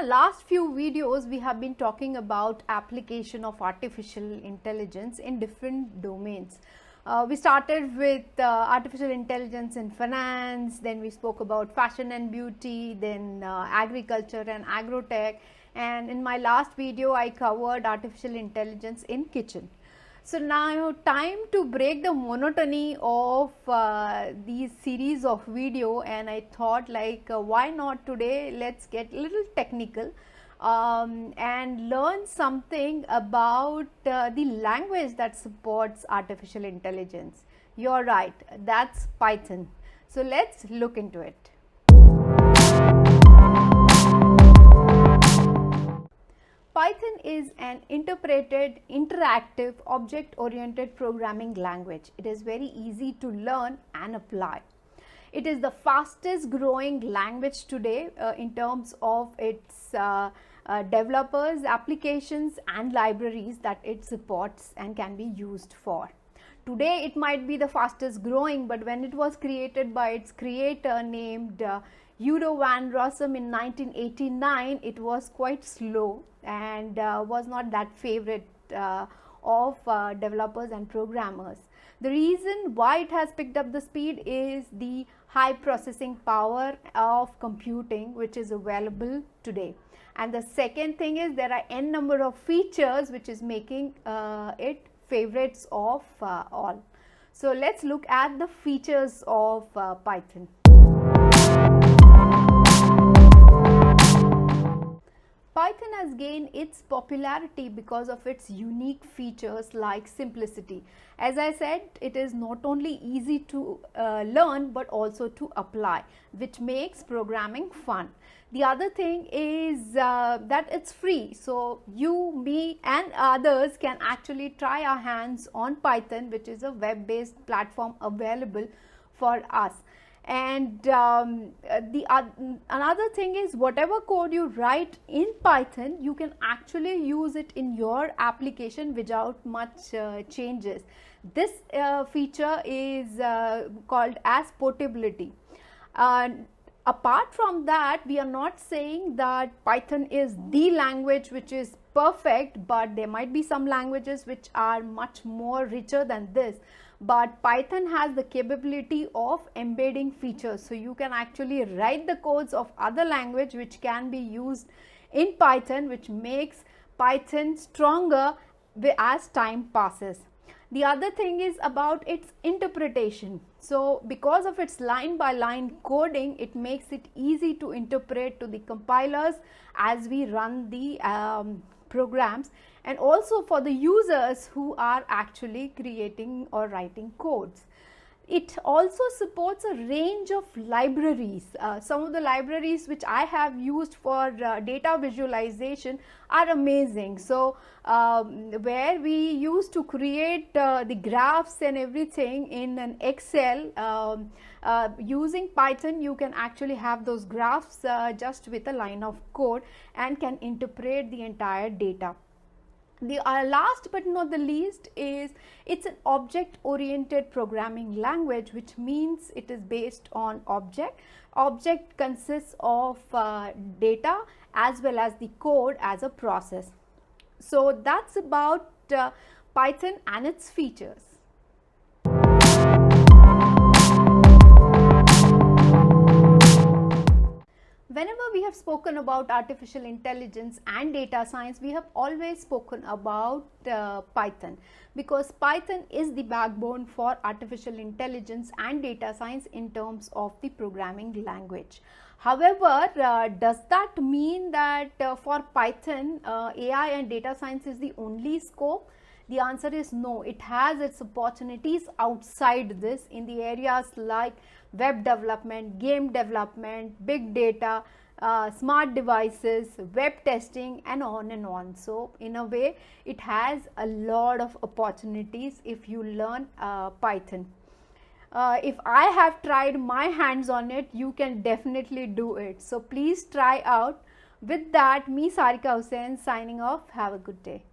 last few videos, we have been talking about application of artificial intelligence in different domains. We started with artificial intelligence in finance, then we spoke about fashion and beauty, then agriculture and agrotech, and in my last video I covered artificial intelligence in kitchen. So now time to break the monotony of these series of video, and I thought why not today let's get a little technical and learn something about the language that supports artificial intelligence. You're right, that's Python. So let's look into it. Python is an interpreted, interactive, object-oriented programming language. It is very easy to learn and apply. It is the fastest growing language today in terms of its developers, applications and libraries that it supports and can be used for. Today it might be the fastest growing, but when it was created by its creator named Udo van Rossum in 1989, it was quite slow and was not that favorite of developers and programmers. The reason why it has picked up the speed is the high processing power of computing which is available today. And the second thing is there are n number of features which is making it favorites of all. So let's look at the features of Python. Python has gained its popularity because of its unique features like simplicity. As I said, it is not only easy to learn but also to apply, which makes programming fun. The other thing is that it's free, so you, me and others can actually try our hands on Python, which is a web-based platform available for us. And another thing is whatever code you write in Python, you can actually use it in your application without much changes. This feature is called as portability. Apart from that, we are not saying that Python is the language which is perfect, but there might be some languages which are much more richer than this. But Python has the capability of embedding features, so you can actually write the codes of other language which can be used in Python, which makes Python stronger as time passes. The other thing is about its interpretation. So because of its line by line coding, it makes it easy to interpret to the compilers as we run the programs, and also for the users who are actually creating or writing codes. It also supports a range of libraries. Some of the libraries which I have used for data visualization are amazing. So where we used to create the graphs and everything in an Excel, using Python you can actually have those graphs just with a line of code and can interpret the entire data. The last but not the least is it's an object oriented programming language, which means it is based on object. Object consists of data as well as the code as a process. So that's about Python and its features. Whenever we have spoken about artificial intelligence and data science, we have always spoken about Python, because Python is the backbone for artificial intelligence and data science in terms of the programming language. However, does that mean that for Python, AI and data science is the only scope? The answer is no. It has its opportunities outside this in the areas like web development, game development, big data, smart devices, web testing, and on and on. So in a way, it has a lot of opportunities if you learn Python. If I have tried my hands on it, you can definitely do it. So please try out. With that, me Sarika Hussain signing off. Have a good day.